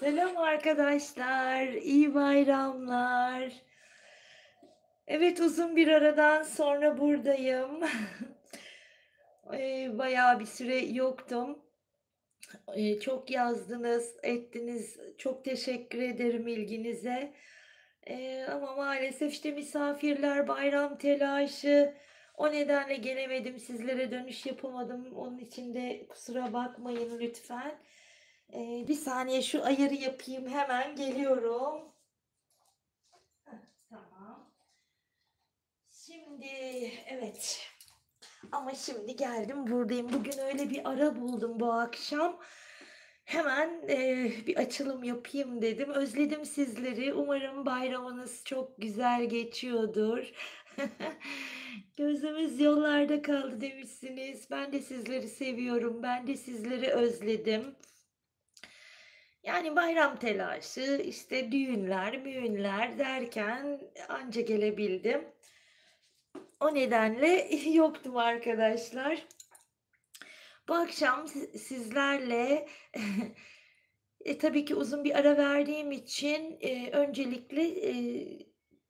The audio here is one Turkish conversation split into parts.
Selam arkadaşlar, iyi bayramlar. Evet, uzun bir aradan sonra buradayım. Bayağı bir süre yoktum. Çok yazdınız, ettiniz. Çok teşekkür ederim ilginize. Ama maalesef, işte, misafirler, bayram telaşı, o nedenle gelemedim, sizlere dönüş yapamadım. Onun için de kusura bakmayın lütfen. Bir saniye şu ayarı yapayım, hemen geliyorum. Tamam. Şimdi evet. Ama şimdi geldim buradayım. Bugün öyle bir ara buldum bu akşam. Hemen, bir açılım yapayım dedim. Özledim sizleri. Umarım bayramınız çok güzel geçiyordur. "Gözümüz yollarda kaldı." demişsiniz. Ben de sizleri seviyorum. Ben de sizleri özledim. Yani bayram telaşı, işte düğünler, müğünler derken anca gelebildim. O nedenle yoktum arkadaşlar. Bu akşam sizlerle tabii ki uzun bir ara verdiğim için, öncelikle,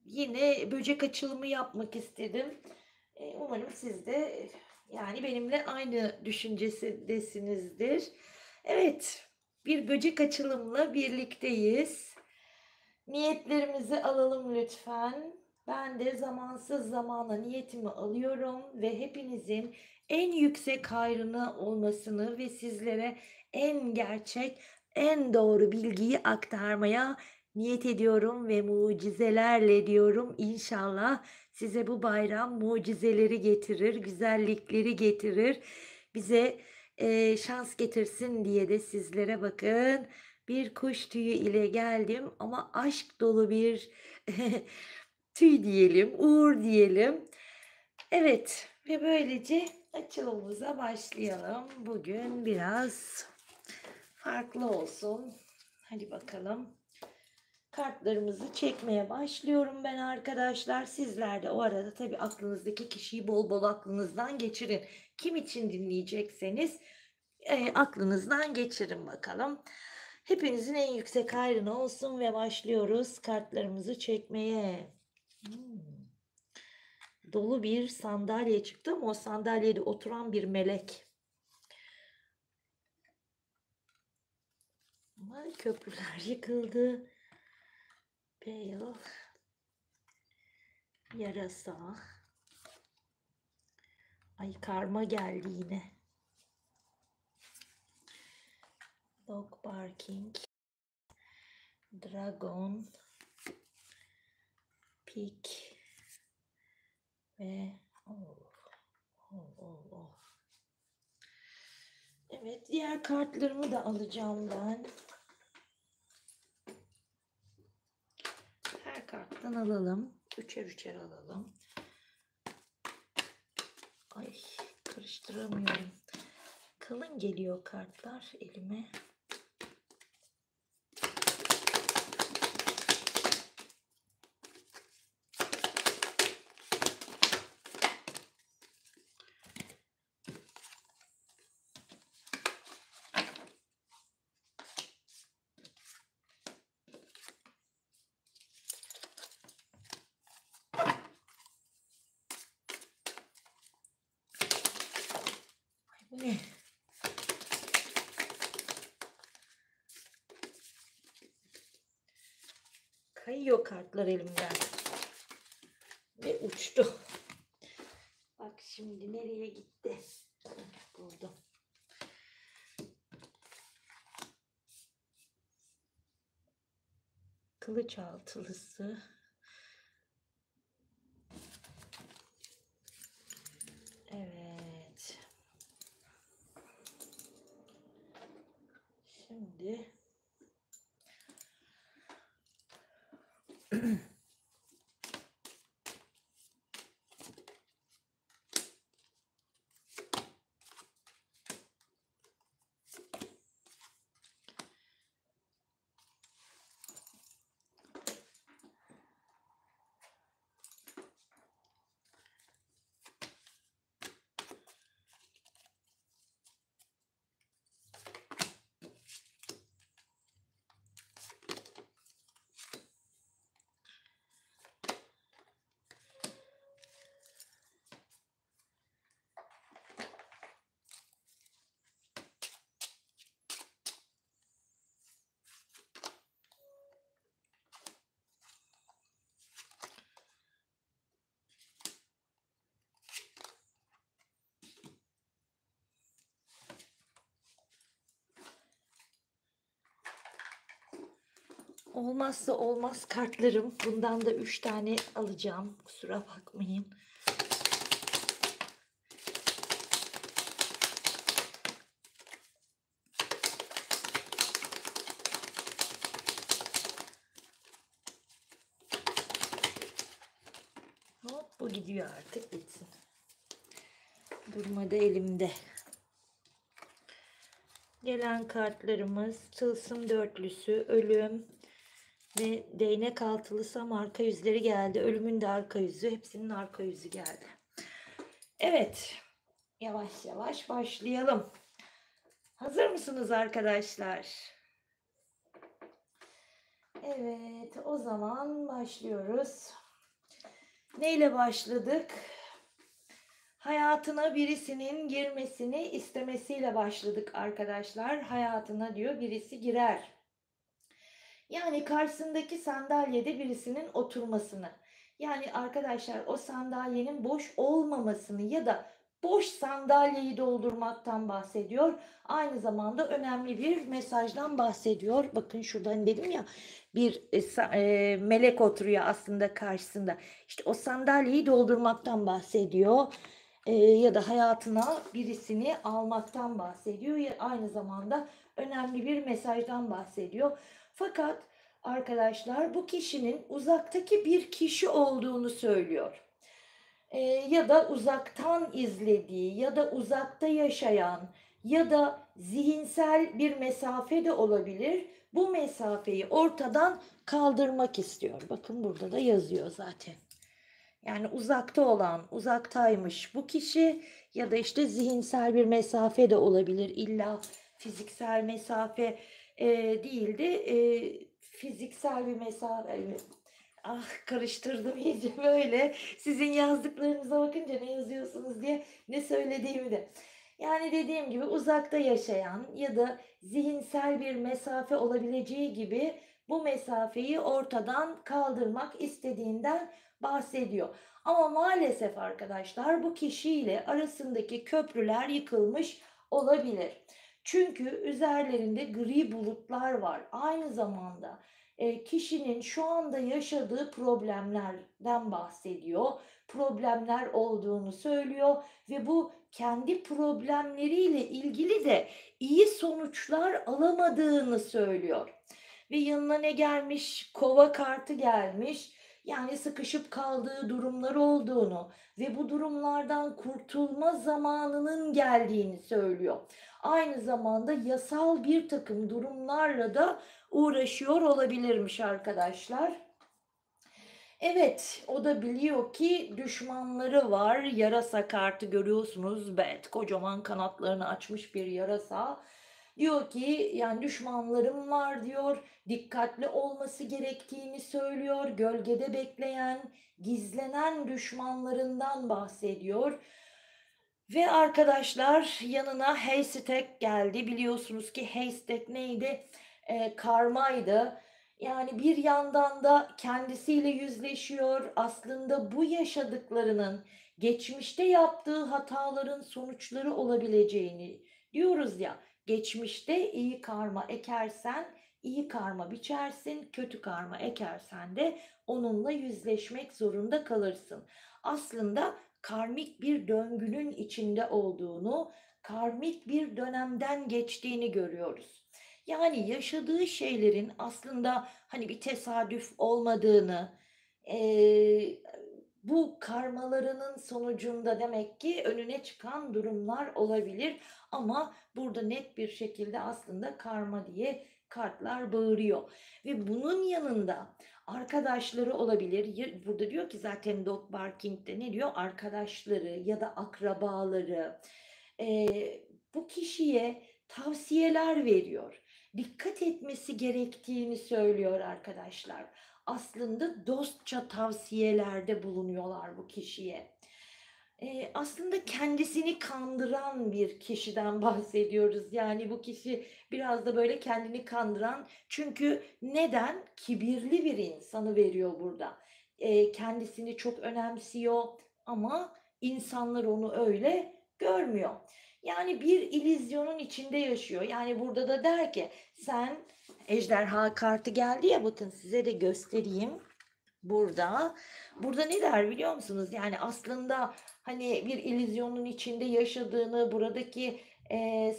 yine böcek açılımı yapmak istedim. Umarım siz de, yani benimle aynı düşüncedesinizdir. Evet, bir böcek açılımla birlikteyiz. Niyetlerimizi alalım lütfen. Ben de zamansız zamana niyetimi alıyorum ve hepinizin en yüksek hayrına olmasını ve sizlere en gerçek, en doğru bilgiyi aktarmaya niyet ediyorum ve mucizelerle diyorum inşallah size bu bayram mucizeleri getirir, güzellikleri getirir. Bize, şans getirsin diye de sizlere bakın bir kuş tüyü ile geldim ama aşk dolu bir tüy diyelim, uğur diyelim. Evet ve böylece açılımımıza başlayalım. Bugün biraz farklı olsun. Hadi bakalım. Kartlarımızı çekmeye başlıyorum ben arkadaşlar. Sizler de o arada tabii aklınızdaki kişiyi bol bol aklınızdan geçirin. Kim için dinleyecekseniz aklınızdan geçirin bakalım. Hepinizin en yüksek hayrına olsun ve başlıyoruz kartlarımızı çekmeye. Hmm, Dolu bir sandalye çıktı ama o sandalyede oturan bir melek. Ama köprüler yıkıldı. Beyaz, yarasa. Ay karma geldi yine. Dog barking. Dragon. Pig. Ve oh, oh, oh, oh. Evet, diğer kartlarımı da alacağım ben. Her karttan alalım. Üçer üçer alalım. Ay, karıştıramıyorum. Kalın geliyor kartlar elime. Ay, bu ne? Kayıyor kartlar elimden. Ve uçtu. Bak şimdi nereye gitti? Buldum. Kılıç altılısı. Evet. Şimdi olmazsa olmaz kartlarım. Bundan da 3 tane alacağım. Kusura bakmayın. Hop, bu gidiyor artık, gitsin. Durmadı elimde. Gelen kartlarımız tılsım dörtlüsü, ölüm ve değnek altılısı ama arka yüzleri geldi. Ölümün de arka yüzü, hepsinin arka yüzü geldi. Evet, yavaş yavaş başlayalım. Hazır mısınız arkadaşlar? Evet, o zaman başlıyoruz. Neyle başladık? Hayatına birisinin girmesini istemesiyle başladık arkadaşlar. Hayatına diyor birisi girer. Yani karşısındaki sandalyede birisinin oturmasını. Yani arkadaşlar o sandalyenin boş olmamasını ya da boş sandalyeyi doldurmaktan bahsediyor. Aynı zamanda önemli bir mesajdan bahsediyor. Bakın şuradan dedim ya, bir melek oturuyor aslında karşısında. İşte o sandalyeyi doldurmaktan bahsediyor. Ya da hayatına birisini almaktan bahsediyor. Aynı zamanda önemli bir mesajdan bahsediyor. Fakat arkadaşlar bu kişinin uzaktaki bir kişi olduğunu söylüyor. Ya da uzaktan izlediği ya da uzakta yaşayan ya da zihinsel bir mesafe de olabilir. Bu mesafeyi ortadan kaldırmak istiyor. Bakın burada da yazıyor zaten. Yani uzakta olan, uzaktaymış bu kişi ya da işte zihinsel bir mesafe de olabilir. İlla fiziksel mesafe değil de fiziksel bir mesafe. Ah, karıştırdım iyice böyle. Sizin yazdıklarınıza bakınca ne yazıyorsunuz diye ne söylediğimi de. Yani dediğim gibi uzakta yaşayan ya da zihinsel bir mesafe olabileceği gibi bu mesafeyi ortadan kaldırmak istediğinden bahsediyor. Ama maalesef arkadaşlar bu kişiyle arasındaki köprüler yıkılmış olabilir. Çünkü üzerlerinde gri bulutlar var. Aynı zamanda kişinin şu anda yaşadığı problemlerden bahsediyor. Problemler olduğunu söylüyor ve bu kendi problemleriyle ilgili de iyi sonuçlar alamadığını söylüyor. Ve yanına ne gelmiş? Kova kartı gelmiş. Yani sıkışıp kaldığı durumlar olduğunu ve bu durumlardan kurtulma zamanının geldiğini söylüyor. Aynı zamanda yasal bir takım durumlarla da uğraşıyor olabilirmiş arkadaşlar. Evet, o da biliyor ki düşmanları var. Yarasa kartı görüyorsunuz. Evet, kocaman kanatlarını açmış bir yarasa. Diyor ki yani düşmanlarım var diyor. Dikkatli olması gerektiğini söylüyor. Gölgede bekleyen, gizlenen düşmanlarından bahsediyor. Ve arkadaşlar yanına haystack geldi. Biliyorsunuz ki haystack neydi? Karmaydı. Yani bir yandan da kendisiyle yüzleşiyor. Aslında bu yaşadıklarının geçmişte yaptığı hataların sonuçları olabileceğini diyoruz ya. Geçmişte iyi karma ekersen iyi karma biçersin, kötü karma ekersen de onunla yüzleşmek zorunda kalırsın. Aslında karmik bir döngünün içinde olduğunu, karmik bir dönemden geçtiğini görüyoruz. Yani yaşadığı şeylerin aslında hani bir tesadüf olmadığını, bu karmalarının sonucunda demek ki önüne çıkan durumlar olabilir. Ama burada net bir şekilde aslında karma diye kartlar bağırıyor. Ve bunun yanında arkadaşları olabilir. Burada diyor ki zaten Dog Barking'de ne diyor? Arkadaşları ya da akrabaları bu kişiye tavsiyeler veriyor. Dikkat etmesi gerektiğini söylüyor arkadaşlar. Aslında dostça tavsiyelerde bulunuyorlar bu kişiye. Aslında kendisini kandıran bir kişiden bahsediyoruz. Yani bu kişi biraz da böyle kendini kandıran. Çünkü neden? Kibirli bir insanı veriyor burada. Kendisini çok önemsiyor ama insanlar onu öyle görmüyor. Yani bir illüzyonun içinde yaşıyor. Yani burada da der ki sen, ejderha kartı geldi ya, bakın size de göstereyim. Burada. Burada ne der biliyor musunuz? Yani aslında hani bir illüzyonun içinde yaşadığını, buradaki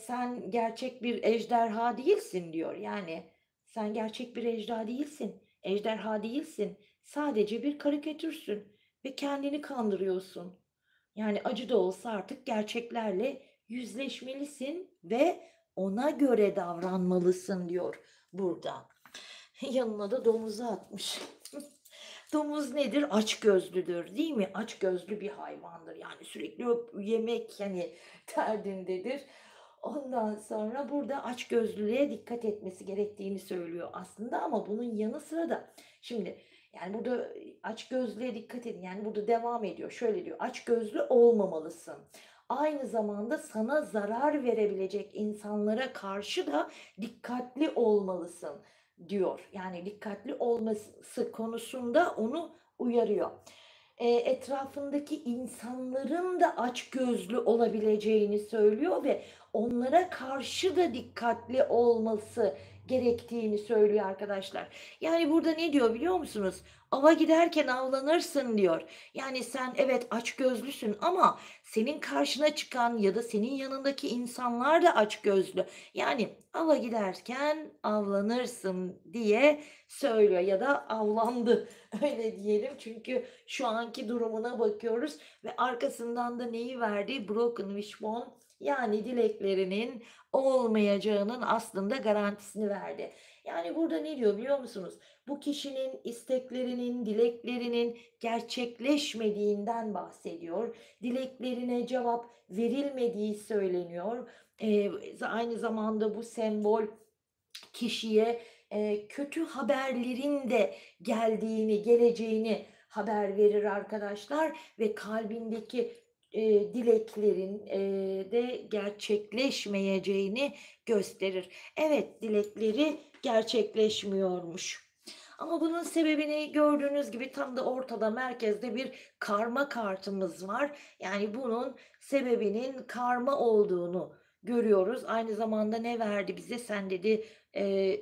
sen gerçek bir ejderha değilsin diyor. Yani sen gerçek bir ejderha değilsin. Ejderha değilsin. Sadece bir karikatürsün ve kendini kandırıyorsun. Yani acı da olsa artık gerçeklerle yüzleşmelisin ve ona göre davranmalısın diyor burada. Yanına da domuzu atmış. Domuz nedir? Açgözlüdür, değil mi? Açgözlü bir hayvandır. Yani sürekli yemek yani derdindedir. Ondan sonra burada açgözlülüğe dikkat etmesi gerektiğini söylüyor aslında, ama bunun yanı sıra da şimdi yani burada açgözlüğe dikkat edin. Yani burada devam ediyor. Şöyle diyor. Açgözlü olmamalısın. Aynı zamanda sana zarar verebilecek insanlara karşı da dikkatli olmalısın diyor. Yani dikkatli olması konusunda onu uyarıyor. Etrafındaki insanların da açgözlü olabileceğini söylüyor ve onlara karşı da dikkatli olması gerektiğini söylüyor arkadaşlar. Yani burada ne diyor biliyor musunuz? Ava giderken avlanırsın diyor. Yani sen evet açgözlüsün ama senin karşına çıkan ya da senin yanındaki insanlar da açgözlü. Yani ava giderken avlanırsın diye söylüyor ya da avlandı öyle diyelim. Çünkü şu anki durumuna bakıyoruz ve arkasından da neyi verdi? Broken wishbone, yani dileklerinin olmayacağının aslında garantisini verdi. Yani burada ne diyor biliyor musunuz? Bu kişinin isteklerinin, dileklerinin gerçekleşmediğinden bahsediyor. Dileklerine cevap verilmediği söyleniyor. Aynı zamanda bu sembol kişiye kötü haberlerin de geldiğini, geleceğini haber verir arkadaşlar ve kalbindeki dileklerin de gerçekleşmeyeceğini gösterir. Evet, dilekleri gerçekleşmiyormuş. Ama bunun sebebini gördüğünüz gibi tam da ortada, merkezde bir karma kartımız var. Yani bunun sebebinin karma olduğunu görüyoruz. Aynı zamanda ne verdi bize? Sen dedi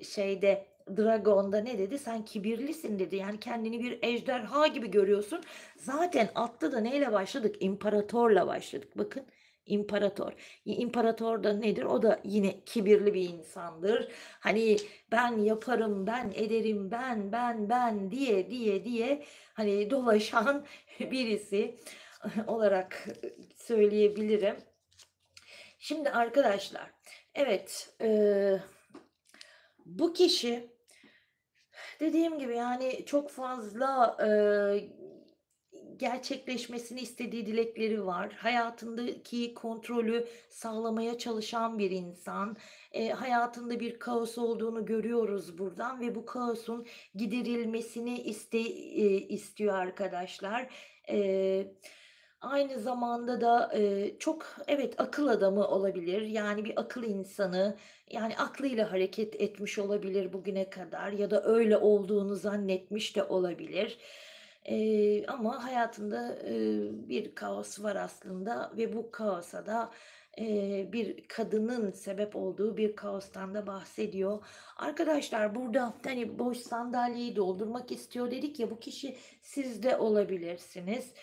şeyde, Dragon'da ne dedi? Sen kibirlisin dedi. Yani kendini bir ejderha gibi görüyorsun. Zaten altta da neyle başladık? İmparatorla başladık. Bakın, imparator. İmparator da nedir? O da yine kibirli bir insandır. Hani ben yaparım, ben ederim, ben diye hani dolaşan birisi olarak söyleyebilirim. Şimdi arkadaşlar, evet, bu kişi dediğim gibi yani çok fazla gerçekleşmesini istediği dilekleri var. Hayatındaki kontrolü sağlamaya çalışan bir insan. Hayatında bir kaos olduğunu görüyoruz buradan ve bu kaosun giderilmesini istiyor arkadaşlar. Eee, Aynı zamanda da çok evet akıl adamı olabilir. Yani bir akıl insanı. Yani aklıyla hareket etmiş olabilir bugüne kadar ya da öyle olduğunu zannetmiş de olabilir. Ama hayatında, bir kaos var aslında ve bu kaosa da, bir kadının sebep olduğu bir kaostan da bahsediyor. Arkadaşlar burada, hani, boş sandalyeyi doldurmak istiyor dedik ya, bu kişi siz de olabilirsiniz.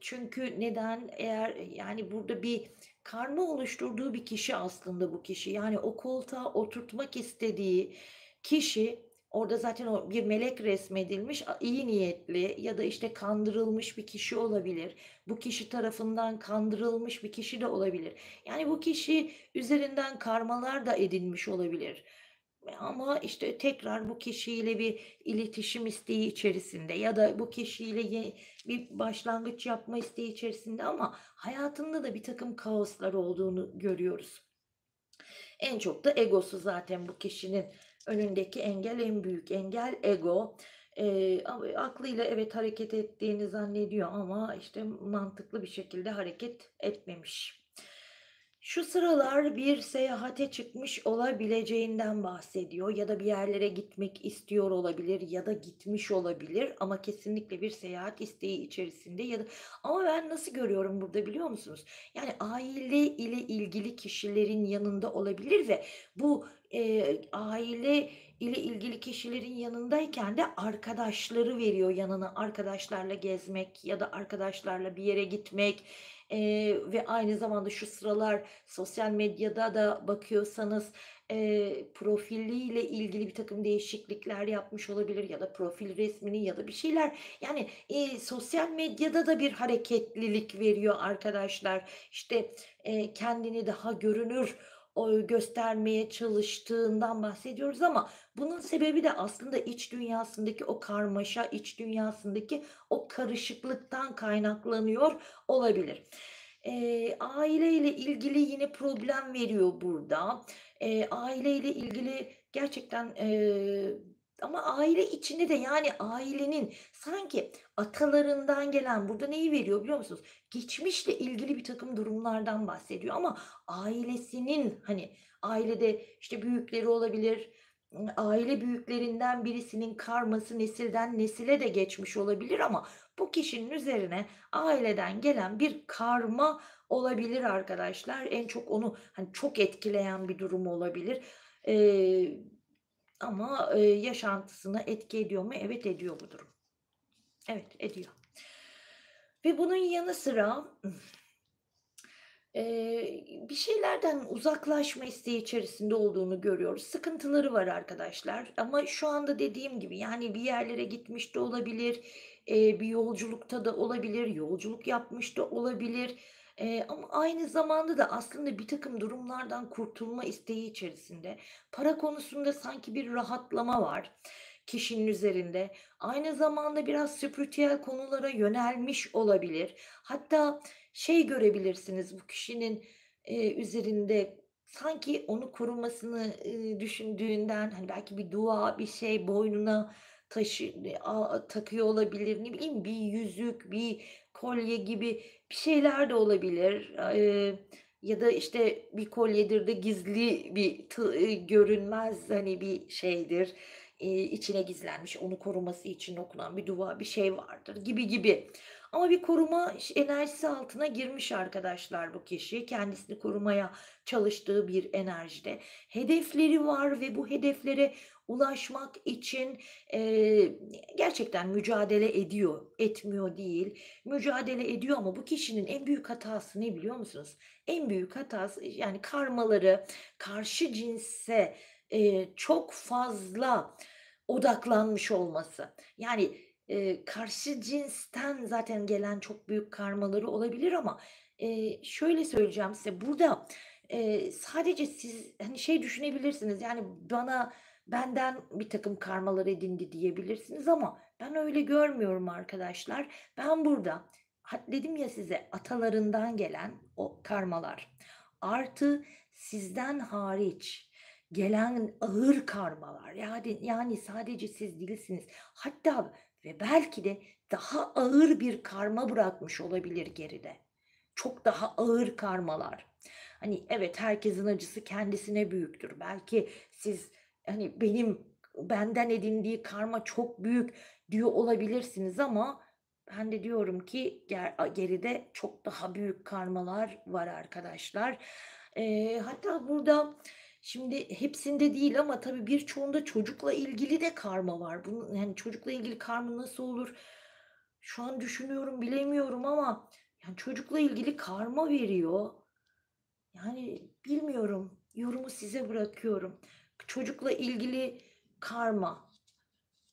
Çünkü neden? Eğer, yani, burada bir karma oluşturduğu bir kişi aslında bu kişi. Yani o koltuğa oturtmak istediği kişi, orada zaten o bir melek resmedilmiş, iyi niyetli ya da, işte, kandırılmış bir kişi olabilir. Bu kişi tarafından kandırılmış bir kişi de olabilir. Yani bu kişi üzerinden karmalar da edinmiş olabilir. Ama, işte, tekrar bu kişiyle bir iletişim isteği içerisinde ya da bu kişiyle bir başlangıç yapma isteği içerisinde, ama hayatında da bir takım kaoslar olduğunu görüyoruz. En çok da egosu zaten bu kişinin önündeki engel, en büyük engel ego. Aklıyla evet hareket ettiğini zannediyor ama işte mantıklı bir şekilde hareket etmemiş. Şu sıralar bir seyahate çıkmış olabileceğinden bahsediyor ya da bir yerlere gitmek istiyor olabilir ya da gitmiş olabilir ama kesinlikle bir seyahat isteği içerisinde ya da ama ben nasıl görüyorum burada biliyor musunuz? Yani aile ile ilgili kişilerin yanında olabilir ve bu, aile ile ilgili kişilerin yanındayken de arkadaşları veriyor yanına. Arkadaşlarla gezmek ya da arkadaşlarla bir yere gitmek, ve aynı zamanda şu sıralar sosyal medyada da bakıyorsanız, profiliyle ilgili birtakım değişiklikler yapmış olabilir ya da profil resmini ya da bir şeyler. Yani, sosyal medyada da bir hareketlilik veriyor arkadaşlar. İşte, kendini daha görünür göstermeye çalıştığından bahsediyoruz ama bunun sebebi de aslında iç dünyasındaki o karmaşa, iç dünyasındaki o karışıklıktan kaynaklanıyor olabilir. Aileyle ilgili yine problem veriyor burada. Aileyle ilgili gerçekten, ama aile içinde de, yani, ailenin sanki atalarından gelen burada neyi veriyor biliyor musunuz? Geçmişle ilgili birtakım durumlardan bahsediyor ama ailesinin, hani, ailede, işte, büyükleri olabilir, aile büyüklerinden birisinin karması nesilden nesile de geçmiş olabilir ama bu kişinin üzerine aileden gelen bir karma olabilir arkadaşlar. En çok onu, hani, çok etkileyen bir durum olabilir. Eee, ama, yaşantısına etki ediyor mu? Evet, ediyor bu durum. Evet, ediyor. Ve bunun yanı sıra bir şeylerden uzaklaşma isteği içerisinde olduğunu görüyoruz. Sıkıntıları var arkadaşlar ama şu anda dediğim gibi, yani, bir yerlere gitmiş de olabilir, bir yolculukta da olabilir, yolculuk yapmış da olabilir, ama aynı zamanda da aslında birtakım durumlardan kurtulma isteği içerisinde. Para konusunda sanki bir rahatlama var kişinin üzerinde. Aynı zamanda biraz spiritüel konulara yönelmiş olabilir. Hatta şey görebilirsiniz bu kişinin, üzerinde sanki onu korumasını, düşündüğünden, hani, belki bir dua, bir şey boynuna takıyor olabilir. Ne bileyim, bir yüzük, bir kolye gibi bir şeyler de olabilir. Ya da, işte, bir kolyedir de gizli bir görünmez, hani, bir şeydir. İçine gizlenmiş, onu koruması için okunan bir dua, bir şey vardır gibi gibi. Ama bir koruma enerjisi altına girmiş arkadaşlar bu kişi. Kendisini korumaya çalıştığı bir enerjide. Hedefleri var ve bu hedeflere ulaşmak için, gerçekten mücadele ediyor, etmiyor değil. Mücadele ediyor ama bu kişinin en büyük hatası ne biliyor musunuz? En büyük hatası, yani karmaları, karşı cinse, çok fazla odaklanmış olması. Yani, karşı cinsten zaten gelen çok büyük karmaları olabilir ama, şöyle söyleyeceğim size, burada, sadece siz, hani, şey düşünebilirsiniz, yani, benden birtakım karmalar edindi diyebilirsiniz ama ben öyle görmüyorum arkadaşlar. Ben burada, dedim ya size, atalarından gelen o karmalar artı sizden hariç gelen ağır karmalar, yani sadece siz değilsiniz. Hatta ve belki de daha ağır bir karma bırakmış olabilir geride. Çok daha ağır karmalar. Hani, evet, herkesin acısı kendisine büyüktür. Belki siz, hani, benden edindiği karma çok büyük diyor olabilirsiniz ama ben de diyorum ki geride çok daha büyük karmalar var arkadaşlar. Hatta burada şimdi hepsinde değil ama tabii birçoğunda çocukla ilgili de karma var. Bunun, yani, çocukla ilgili karma nasıl olur? Şu an düşünüyorum, bilemiyorum ama, yani, çocukla ilgili karma veriyor. Yani, bilmiyorum, yorumu size bırakıyorum. Çocukla ilgili karma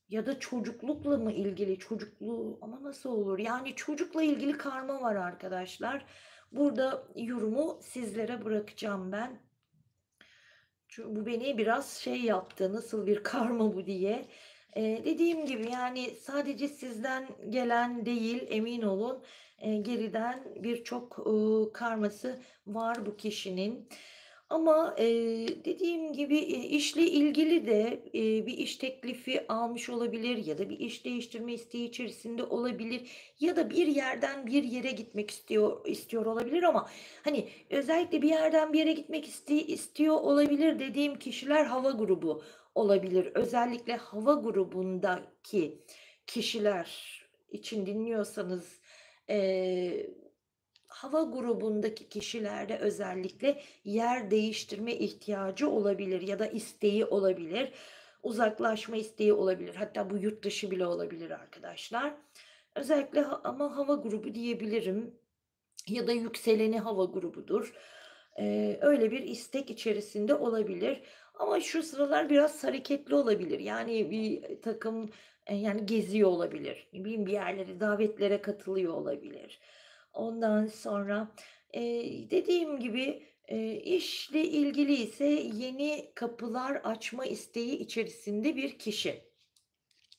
ya da çocuklukla mı ilgili? Çocukluğu ama nasıl olur? Yani, çocukla ilgili karma var arkadaşlar. Burada yorumu sizlere bırakacağım ben. Bu beni biraz şey yaptı, nasıl bir karma bu diye. Dediğim gibi, yani, sadece sizden gelen değil, emin olun, geriden birçok, karması var bu kişinin. Ama, dediğim gibi, işle ilgili de, bir iş teklifi almış olabilir ya da bir iş değiştirme isteği içerisinde olabilir ya da bir yerden bir yere gitmek istiyor olabilir ama, hani, özellikle bir yerden bir yere gitmek istiyor olabilir dediğim kişiler hava grubu olabilir. Özellikle hava grubundaki kişiler için dinliyorsanız, eee hava grubundaki kişilerde özellikle yer değiştirme ihtiyacı olabilir ya da isteği olabilir. Uzaklaşma isteği olabilir. Hatta bu yurt dışı bile olabilir arkadaşlar. Özellikle ama hava grubu diyebilirim ya da yükseleni hava grubudur. Öyle bir istek içerisinde olabilir ama şu sıralar biraz hareketli olabilir. Yani bir takım yani geziyor olabilir. Ne bileyim, bir yerlere, davetlere katılıyor olabilir. Ondan sonra, dediğim gibi, işle ilgili ise yeni kapılar açma isteği içerisinde bir kişi.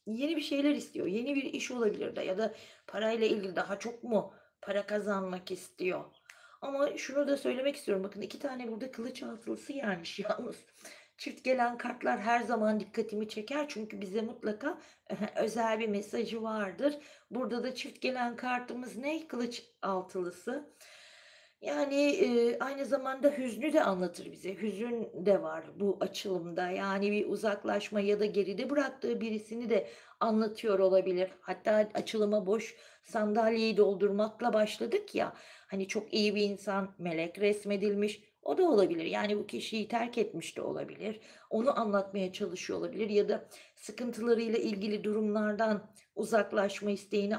Yeni bir şeyler istiyor. Yeni bir iş olabilir de ya da parayla ilgili daha çok mu para kazanmak istiyor? Ama şunu da söylemek istiyorum. Bakın 2 tane burada kılıç altılısı gelmiş yalnız. Çift gelen kartlar her zaman dikkatimi çeker. Çünkü bize mutlaka özel bir mesajı vardır. Burada da çift gelen kartımız ne? Kılıç altılısı. Yani, aynı zamanda hüznü de anlatır bize. Hüzün de var bu açılımda. Yani bir uzaklaşma ya da geride bıraktığı birisini de anlatıyor olabilir. Hatta açılıma boş sandalyeyi doldurmakla başladık ya, hani, çok iyi bir insan, melek resmedilmiş, o da olabilir. Yani bu kişiyi terk etmiş de olabilir. Onu anlatmaya çalışıyor olabilir ya da sıkıntılarıyla ilgili durumlardan uzaklaşma isteğini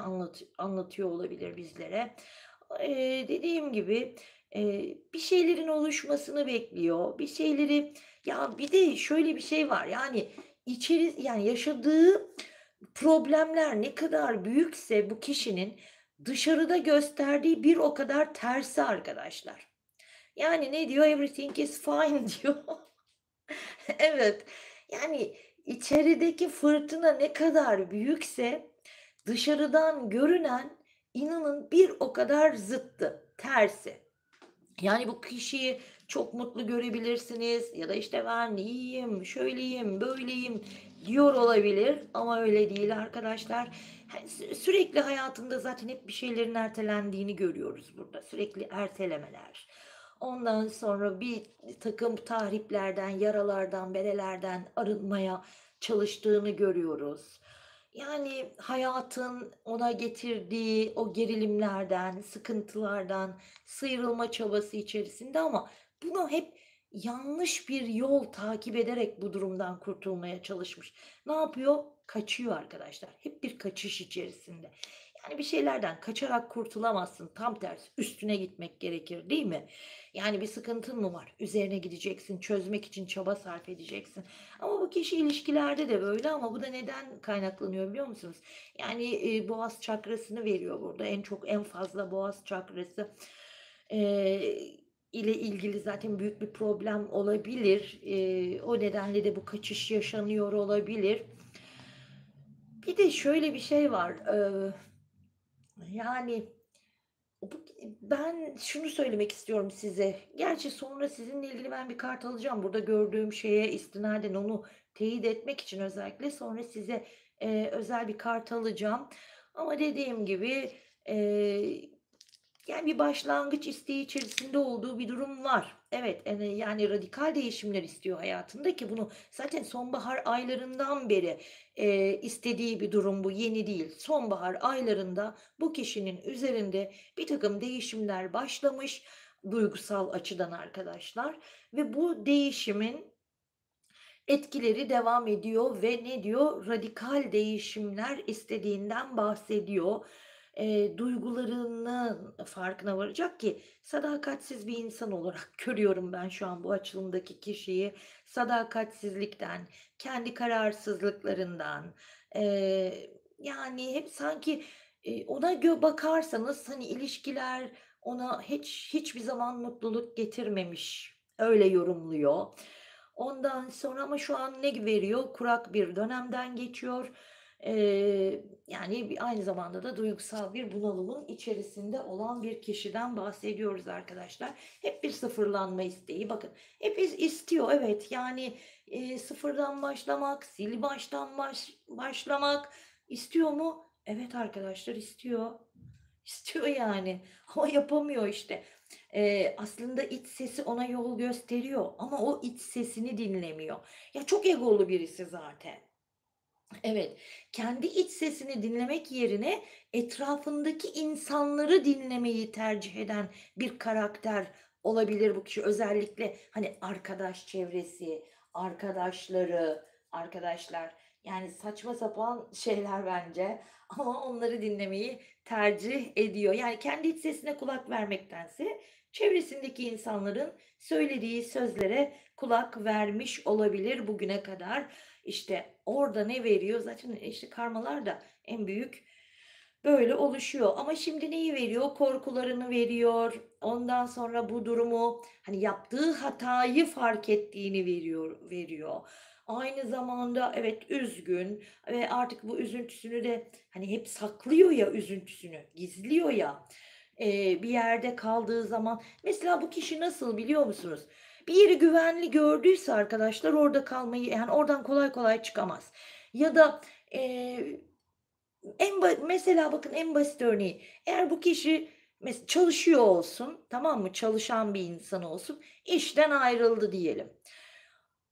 anlatıyor olabilir bizlere. Dediğim gibi, bir şeylerin oluşmasını bekliyor. Bir şeyleri. Ya, bir de şöyle bir şey var, yani, yani, yaşadığı problemler ne kadar büyükse bu kişinin dışarıda gösterdiği bir o kadar tersi arkadaşlar. Yani, ne diyor? "Everything is fine." diyor. Evet, yani, içerideki fırtına ne kadar büyükse dışarıdan görünen, inanın, bir o kadar zıttı, tersi. Yani bu kişiyi çok mutlu görebilirsiniz ya da, işte, "Ben iyiyim, şöyleyim, böyleyim." diyor olabilir ama öyle değil arkadaşlar. Sürekli hayatında zaten hep bir şeylerin ertelendiğini görüyoruz burada. Sürekli ertelemeler. Ondan sonra bir takım tahriplerden, yaralardan, berelerden arınmaya çalıştığını görüyoruz. Yani hayatın ona getirdiği o gerilimlerden, sıkıntılardan sıyrılma çabası içerisinde ama bunu hep yanlış bir yol takip ederek bu durumdan kurtulmaya çalışmış. Ne yapıyor? Kaçıyor arkadaşlar. Hep bir kaçış içerisinde. Yani bir şeylerden kaçarak kurtulamazsın. Tam tersi üstüne gitmek gerekir, değil mi? Yani bir sıkıntın mı var? Üzerine gideceksin, çözmek için çaba sarf edeceksin. Ama bu kişi ilişkilerde de böyle ama bu da neden kaynaklanıyor biliyor musunuz? Yani, boğaz çakrasını veriyor burada. En fazla boğaz çakrası, ile ilgili zaten büyük bir problem olabilir. O nedenle de bu kaçış yaşanıyor olabilir. Bir de şöyle bir şey var. Yani, ben şunu söylemek istiyorum size. Gerçi sonra sizinle ilgili ben bir kart alacağım. Burada gördüğüm şeye istinaden onu teyit etmek için özellikle sonra size, özel bir kart alacağım. Ama dediğim gibi, eee yani, bir başlangıç isteği içerisinde olduğu bir durum var. Evet, yani, radikal değişimler istiyor hayatında ki bunu zaten sonbahar aylarından beri, istediği bir durum bu, yeni değil. Sonbahar aylarında bu kişinin üzerinde birtakım değişimler başlamış duygusal açıdan arkadaşlar ve bu değişimin etkileri devam ediyor ve ne diyor? Radikal değişimler istediğinden bahsediyor. Duygularının farkına varacak ki sadakatsiz bir insan olarak görüyorum ben şu an bu açılımdaki kişiyi. Sadakatsizlikten, kendi kararsızlıklarından, yani hep sanki, ona bakarsanız, hani, ilişkiler ona hiçbir zaman mutluluk getirmemiş, öyle yorumluyor. Ondan sonra ama şu an ne veriyor? Kurak bir dönemden geçiyor. Yani aynı zamanda da duygusal bir bunalımın içerisinde olan bir kişiden bahsediyoruz arkadaşlar. Hep bir sıfırlanma isteği. Bakın hep istiyor evet yani sıfırdan başlamak, sil baştan başlamak istiyor mu? Evet arkadaşlar istiyor. İstiyor yani ama yapamıyor işte. Aslında iç sesi ona yol gösteriyor ama o iç sesini dinlemiyor. Ya çok egolu birisi zaten. Evet, kendi iç sesini dinlemek yerine etrafındaki insanları dinlemeyi tercih eden bir karakter olabilir bu kişi. Özellikle hani arkadaş çevresi, arkadaşları, arkadaşlar yani saçma sapan şeyler bence ama onları dinlemeyi tercih ediyor. Yani kendi iç sesine kulak vermektense çevresindeki insanların söylediği sözlere kulak vermiş olabilir bugüne kadar. İşte orada ne veriyor? Zaten işte karmalar da en büyük böyle oluşuyor. Ama şimdi neyi veriyor? Korkularını veriyor. Ondan sonra bu durumu hani yaptığı hatayı fark ettiğini veriyor. Aynı zamanda evet üzgün ve artık bu üzüntüsünü de hani hep saklıyor ya üzüntüsünü, gizliyor ya. Bir yerde kaldığı zaman mesela bu kişi nasıl biliyor musunuz? Bir yeri güvenli gördüyse arkadaşlar orada kalmayı yani oradan kolay kolay çıkamaz. Ya da, eee, mesela bakın en basit örneği, eğer bu kişi çalışıyor olsun, tamam mı? Çalışan bir insan olsun, işten ayrıldı diyelim.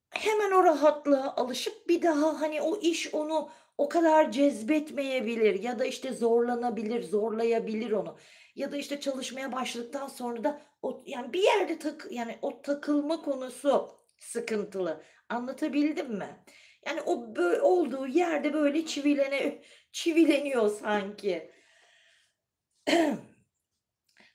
Hemen o rahatlığa alışıp bir daha, hani, o iş onu o kadar cezbetmeyebilir ya da, işte, zorlanabilir, zorlayabilir onu ya da, işte, çalışmaya başladıktan sonra da yani, bir yerde yani, o takılma konusu sıkıntılı. Anlatabildim mi? Yani, o olduğu yerde, böyle, çivileniyor sanki.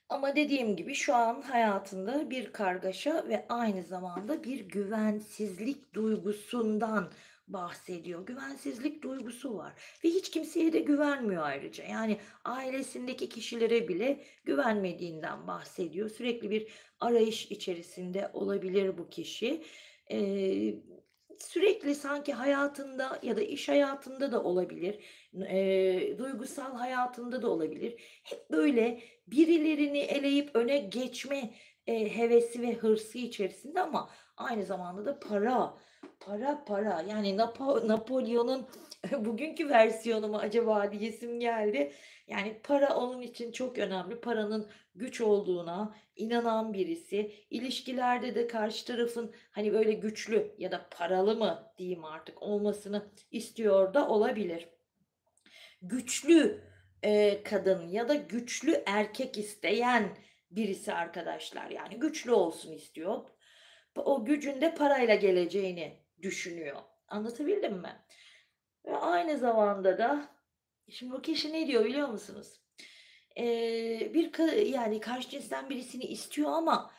Ama dediğim gibi şu an hayatında bir kargaşa ve aynı zamanda bir güvensizlik duygusundan bahsediyor. Güvensizlik duygusu var ve hiç kimseye de güvenmiyor ayrıca. Yani ailesindeki kişilere bile güvenmediğinden bahsediyor. Sürekli bir arayış içerisinde olabilir bu kişi. Eee, Sürekli sanki hayatında ya da iş hayatında da olabilir, duygusal hayatında da olabilir. Hep böyle birilerini eleyip öne geçme, hevesi ve hırsı içerisinde ama aynı zamanda da para. Yani Napolyon'un bugünkü versiyonu mu acaba diyesim geldi. Yani para onun için çok önemli. Paranın güç olduğuna inanan birisi. İlişkilerde de karşı tarafın, hani, böyle güçlü ya da paralı mı diyeyim artık, olmasını istiyor da olabilir. Güçlü, kadın ya da güçlü erkek isteyen birisi arkadaşlar. Yani güçlü olsun istiyor. O gücün de parayla geleceğini düşünüyor. Anlatabildim mi? Ve aynı zamanda da şimdi bu kişi ne diyor biliyor musunuz? Bir yani karşı cinsten birisini istiyor ama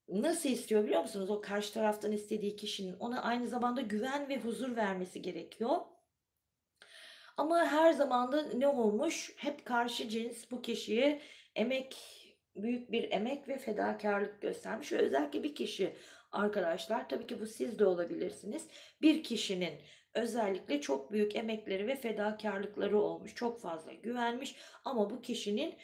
nasıl istiyor biliyor musunuz? O karşı taraftan istediği kişinin ona aynı zamanda güven ve huzur vermesi gerekiyor. Ama her zaman da ne olmuş? Hep karşı cins bu kişiye emek, büyük bir emek ve fedakârlık göstermiş ve özellikle bir kişi arkadaşlar, tabii ki bu siz de olabilirsiniz. Bir kişinin özellikle çok büyük emekleri ve fedakârlıkları olmuş, çok fazla güvenmiş ama bu kişinin,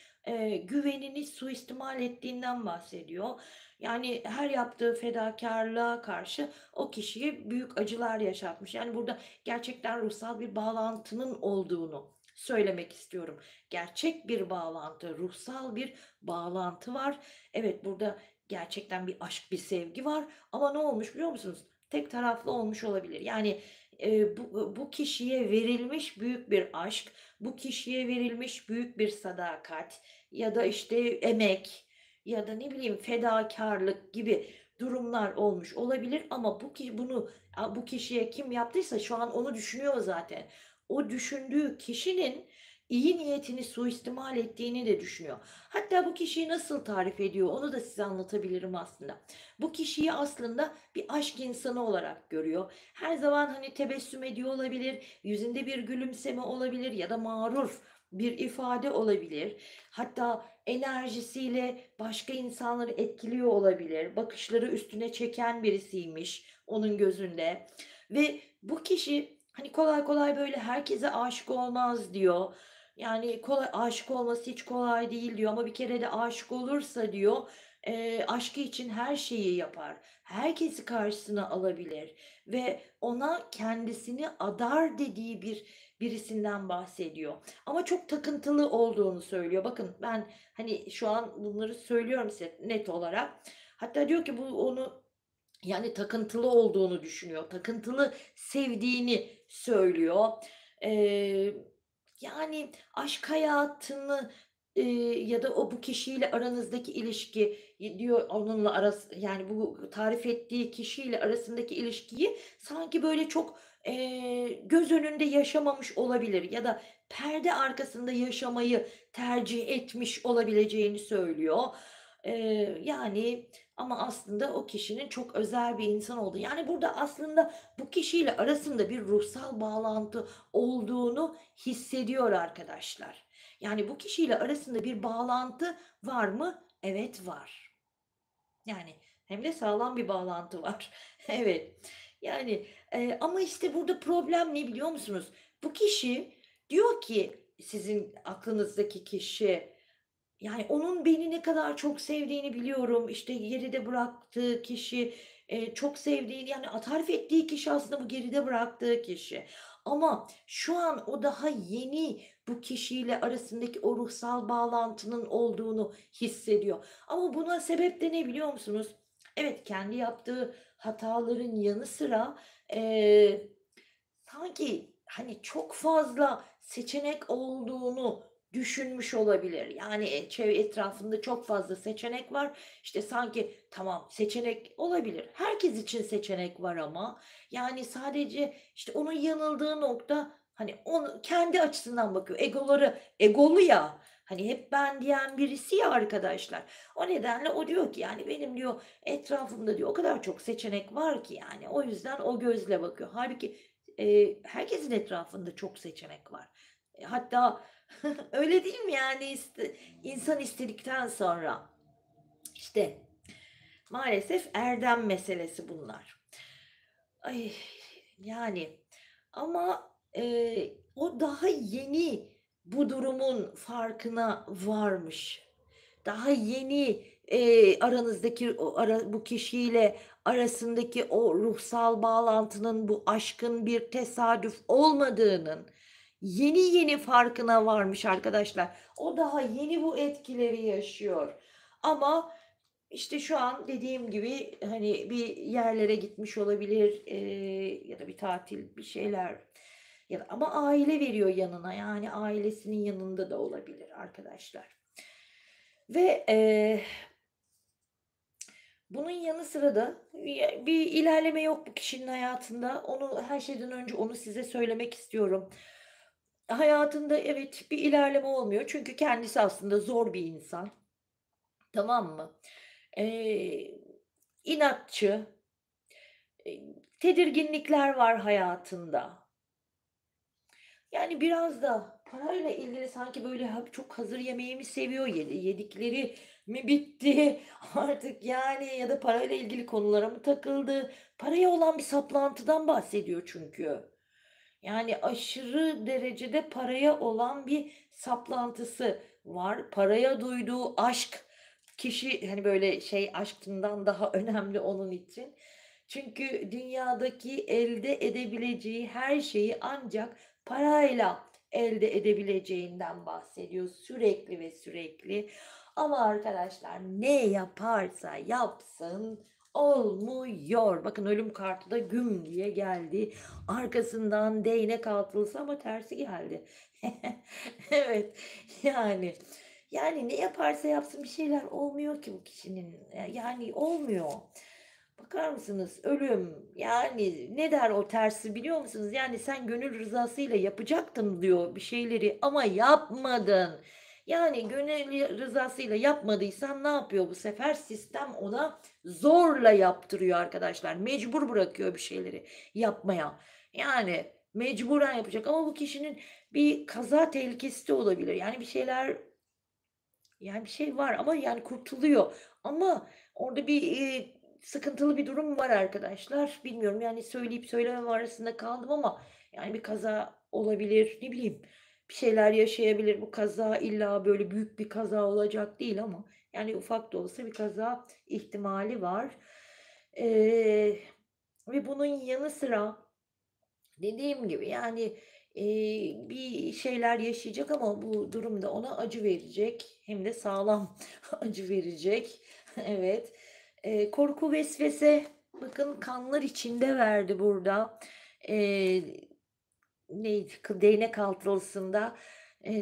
güvenini suistimal ettiğinden bahsediyor. Yani her yaptığı fedakârlığa karşı o kişiye büyük acılar yaşatmış. Yani burada gerçekten ruhsal bir bağlantının olduğunu söylemek istiyorum. Gerçek bir bağlantı, ruhsal bir bağlantı var. Evet, burada gerçekten bir aşk, bir sevgi var ama ne olmuş biliyor musunuz? Tek taraflı olmuş olabilir. Yani, bu kişiye verilmiş büyük bir aşk, bu kişiye verilmiş büyük bir sadakat ya da, işte, emek ya da ne bileyim fedakârlık gibi durumlar olmuş olabilir ama bu kişiye kim yaptıysa şu an onu düşünüyor zaten. O düşündüğü kişinin iyi niyetini suistimal ettiğini de düşünüyor. Hatta bu kişiyi nasıl tarif ediyor onu da size anlatabilirim aslında. Bu kişiyi aslında bir aşk insanı olarak görüyor. Her zaman hani tebessüm ediyor olabilir, yüzünde bir gülümseme olabilir ya da mağrur bir ifade olabilir. Hatta enerjisiyle başka insanları etkiliyor olabilir. Bakışları üstüne çeken birisiymiş onun gözünde ve bu kişi Hani, kolay kolay böyle herkese aşık olmaz diyor. Yani, kolay aşık olması hiç kolay değil diyor ama bir kere de aşık olursa diyor, aşkı için her şeyi yapar. Herkesi karşısına alabilir ve ona kendisini adar dediği birisinden bahsediyor. Ama çok takıntılı olduğunu söylüyor. Bakın ben, hani, şu an bunları söylüyorum size net olarak. Hatta diyor ki bu onu yani takıntılı olduğunu düşünüyor. Takıntılı sevdiğini söylüyor. Eee, Yani aşk hayatını, ya da bu kişiyle aranızdaki ilişki diyor onunla yani bu tarif ettiği kişiyle arasındaki ilişkiyi sanki böyle çok, göz önünde yaşamamış olabilir ya da perde arkasında yaşamayı tercih etmiş olabileceğini söylüyor. Yani ama aslında o kişinin çok özel bir insan olduğu. Yani burada aslında bu kişiyle arasında bir ruhsal bağlantı olduğunu hissediyor arkadaşlar. Yani bu kişiyle arasında bir bağlantı var mı? Evet var. Yani hem de sağlam bir bağlantı var. Evet. Yani, ama işte burada problem ne biliyor musunuz? Bu kişi diyor ki sizin aklınızdaki kişi yani, onun beni ne kadar çok sevdiğini biliyorum. İşte, geride bıraktığı kişi, çok sevdiğini, yani, tarif ettiği kişi aslında bu geride bıraktığı kişi. Ama şu an o daha yeni bu kişiyle arasındaki o ruhsal bağlantının olduğunu hissediyor. Ama buna sebep de ne biliyor musunuz? Evet, kendi yaptığı hataların yanı sıra, eee sanki, hani, çok fazla seçenek olduğunu düşünmüş olabilir. Yani, etrafında çok fazla seçenek var. İşte, sanki tamam, seçenek olabilir. Herkes için seçenek var ama, yani, sadece, işte, onun yanıldığı nokta, hani, onu kendi açısından bakıyor. Egolu ya, hani, hep ben diyen birisi ya arkadaşlar. O nedenle o diyor ki, yani, benim diyor etrafımda diyor o kadar çok seçenek var ki, yani, o yüzden o gözle bakıyor. Hâlbuki herkesin etrafında çok seçenek var. Hatta öyle değil mi yani insan istedikten sonra? İşte, maalesef erdem meselesi bunlar. Ay, yani ama, o daha yeni bu durumun farkına varmış. Daha yeni, aranızdaki bu kişiyle arasındaki o ruhsal bağlantının, bu aşkın bir tesadüf olmadığının yeni yeni farkına varmış arkadaşlar. O daha yeni bu etkileri yaşıyor. Ama işte şu an dediğim gibi, hani, bir yerlere gitmiş olabilir, ya da bir tatil, bir şeyler ya da ama aile veriyor yanına, yani ailesinin yanında da olabilir arkadaşlar. Ve, bunun yanı sıra da bir ilerleme yok bu kişinin hayatında. Her şeyden önce onu size söylemek istiyorum. Hayatında evet, bir ilerleme olmuyor çünkü kendisi aslında zor bir insan, tamam mı? Eee, inatçı, tedirginlikler var hayatında. Yani biraz da parayla ilgili sanki böyle çok hazır yemeği mi seviyor, yedikleri mi bitti artık yani ya da parayla ilgili konulara mı takıldı? Paraya olan bir saplantıdan bahsediyor çünkü. Yani aşırı derecede paraya olan bir saplantısı var. Paraya duyduğu aşk hani, böyle, şey, aşkından daha önemli onun için. Çünkü dünyadaki elde edebileceği her şeyi ancak parayla elde edebileceğinden bahsediyor sürekli ve sürekli. Ama arkadaşlar ne yaparsa yapsın olmuyor. Bakın ölüm kartı da güm diye geldi. Arkasından değnek atılsa ama tersi geldi. Evet, yani. Yani ne yaparsa yapsın bir şeyler olmuyor ki bu kişinin. Yani olmuyor. Bakar mısınız? Ölüm. Yani ne der o tersi biliyor musunuz? Yani sen gönül rızasıyla yapacaktın diyor bir şeyleri ama yapmadın. Yani gönül rızasıyla yapmadıysan ne yapıyor bu sefer? Sistem ona zorla yaptırıyor arkadaşlar. Mecbur bırakıyor bir şeyleri yapmaya. Yani mecburen yapacak ama bu kişinin bir kaza tehlikesi de olabilir. Yani bir şeyler yani bir şey var ama yani kurtuluyor. Ama orada bir, sıkıntılı bir durum var arkadaşlar. Bilmiyorum yani söyleyip söylemem arasında kaldım ama Yani bir kaza olabilir, ne bileyim, bir şeyler yaşayabilir. Bu kaza illa böyle büyük bir kaza olacak değil ama yani ufak da olsa bir kaza ihtimali var. Eee, ve bunun yanı sıra dediğim gibi, yani, bir şeyler yaşayacak ama bu durum da ona acı verecek. Hem de sağlam acı verecek. Evet. Korku, vesvese, bakın kanlar içinde verdi burada. Eee Neydi? Değnek altılısında,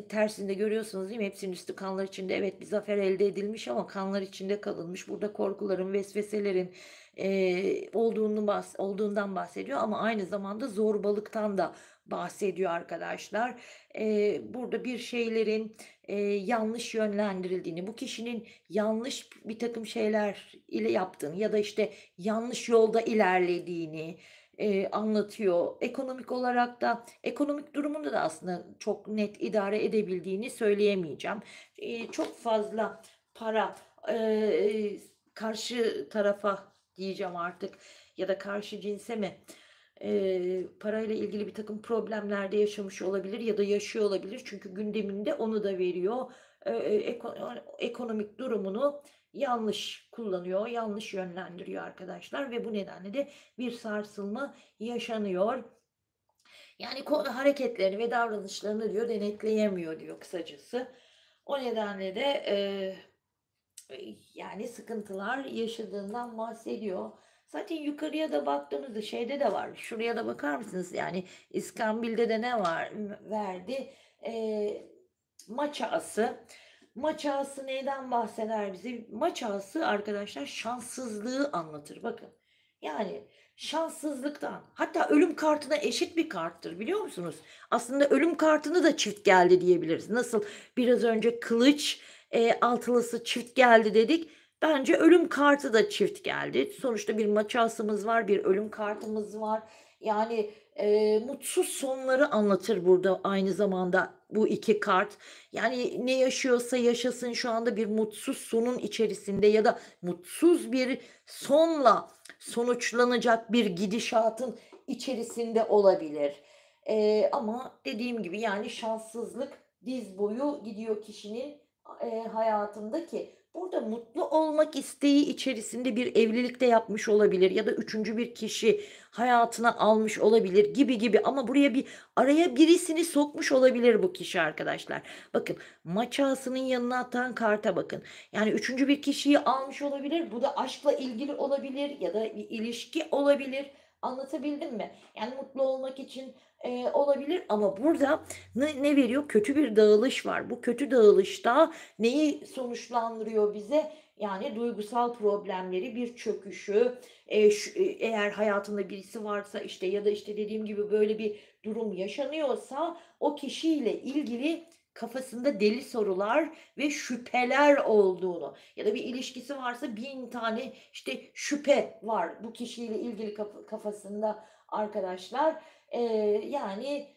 tersinde görüyorsunuz değil mi? Hepsinin üstü kanlar içinde. Evet, bir zafer elde edilmiş ama kanlar içinde kalınmış. Burada korkuların, vesveselerin, olduğundan bahsediyor ama aynı zamanda zorbalıktan da bahsediyor arkadaşlar. Burada bir şeylerin, yanlış yönlendirildiğini, bu kişinin yanlış bir takım şeyler ile yaptığını ya da, işte, yanlış yolda ilerlediğini, anlatıyor. Ekonomik olarak da ekonomik durumunda da aslında çok net idare edebildiğini söyleyemeyeceğim. Çok fazla para, karşı tarafa diyeceğim artık ya da karşı cinse mi, parayla ilgili birtakım problemler yaşamış olabilir ya da yaşıyor olabilir. Çünkü gündeminde onu da veriyor. Ekonomik durumunu yanlış kullanıyor, yanlış yönlendiriyor arkadaşlar ve bu nedenle de bir sarsılma yaşanıyor. Yani hareketlerini ve davranışlarını diyor denetleyemiyor diyor kısacası. O nedenle de, yani sıkıntılar yaşadığından bahsediyor. Zaten yukarıya da baktığımızda şeyde de var. Şuraya da bakar mısınız? Yani İskambil'de de ne var verdi? Eee, maç ağası. Maç ağası neyden bahseder bize? Maç ağası arkadaşlar şanssızlığı anlatır. Bakın. Yani şanssızlıktan, hatta ölüm kartına eşit bir karttır biliyor musunuz? Aslında ölüm kartını da çift geldi diyebiliriz. Nasıl biraz önce kılıç, altılısı çift geldi dedik. Bence ölüm kartı da çift geldi. Sonuçta bir maçasımız var, bir ölüm kartımız var. Yani, mutsuz sonları anlatır burada aynı zamanda bu 2 kart. Yani ne yaşıyorsa yaşasın şu anda bir mutsuz sonun içerisinde ya da mutsuz bir sonla sonuçlanacak bir gidişatın içerisinde olabilir. Ama dediğim gibi, yani, şanssızlık diz boyu gidiyor kişinin, hayatında ki burada mutlu olmak isteği içerisinde bir evlilik de yapmış olabilir ya da üçüncü bir kişi hayatına almış olabilir gibi gibi ama buraya araya birisini sokmuş olabilir bu kişi arkadaşlar. Bakın, maç ağasının yanına atan karta bakın. Yani üçüncü bir kişiyi almış olabilir. Bu da aşkla ilgili olabilir ya da bir ilişki olabilir. Anlatabildim mi? Yani mutlu olmak için, olabilir ama burada ne veriyor? Kötü bir dağılış var. Bu kötü dağılışta neyi sonuçlandırıyor bize? Yani duygusal problemleri, bir çöküşü, eğer hayatında birisi varsa, işte, ya da, işte, dediğim gibi böyle bir durum yaşanıyorsa o kişiyle ilgili kafasında deli sorular ve şüpheler olduğunu ya da bir ilişkisi varsa 1000 tane, işte, şüphe var bu kişiyle ilgili kafasında arkadaşlar. Yani,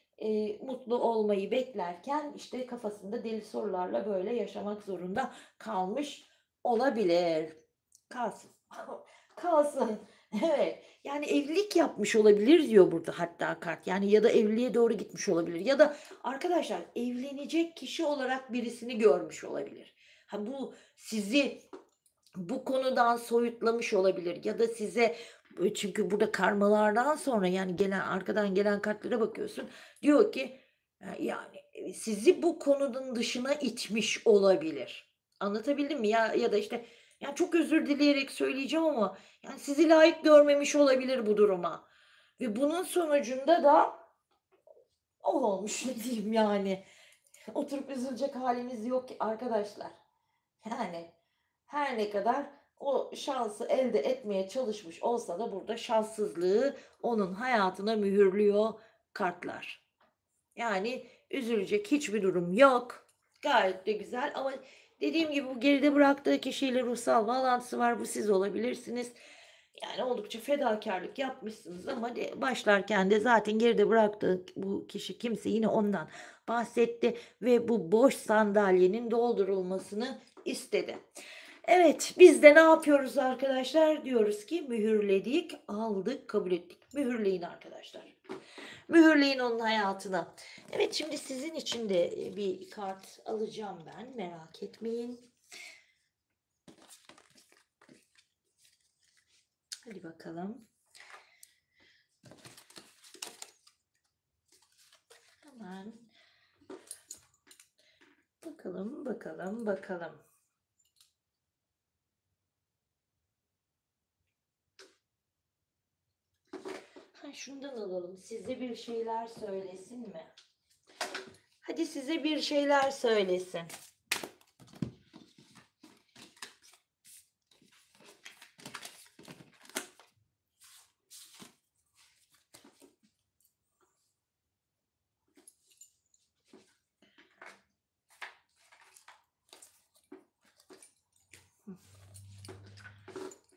mutlu olmayı beklerken, işte, kafasında deli sorularla böyle yaşamak zorunda kalmış olabilir. Kalsın. Kalsın. Evet. Yani evlilik yapmış olabilir diyor burada hatta kart. Yani ya da evliliğe doğru gitmiş olabilir ya da arkadaşlar evlenecek kişi olarak birisini görmüş olabilir. Ha, bu sizi bu konudan soyutlamış olabilir ya da size çünkü burada karmalardan sonra, yani, arkadan gelen kartlara bakıyorsun. Diyor ki, yani, sizi bu konunun dışına itmiş olabilir. Anlatabildim mi? Ya da, işte, ya, çok özür dileyerek söyleyeceğim ama, yani, sizi layık görmemiş olabilir bu duruma ve bunun sonucunda da o olmuş ne diyeyim, yani. Oturup üzülecek hâlimiz yok ki arkadaşlar. Yani, her ne kadar o şansı elde etmeye çalışmış olsa da burada şanssızlığı onun hayatına mühürlüyor kartlar. Yani üzülecek hiçbir durum yok. Gayet de güzel ama dediğim gibi bu geride bıraktığı kişiyle ruhsal bağlantısı var. Bu siz olabilirsiniz. Yani oldukça fedakârlık yapmışsınız ama başlarken de zaten geride bıraktığı bu kişi kimse yine ondan bahsetti ve bu boş sandalyenin doldurulmasını istedi. Evet, biz de ne yapıyoruz arkadaşlar? Diyoruz ki mühürledik, aldık, kabul ettik. Mühürleyin arkadaşlar. Mühürleyin onun hayatına. Evet, şimdi sizin için de bir kart alacağım ben. Merak etmeyin. Hadi bakalım. Hemen bakalım, bakalım, bakalım. Ha, şundan alalım. Size bir şeyler söylesin mi? Hadi size bir şeyler söylesin.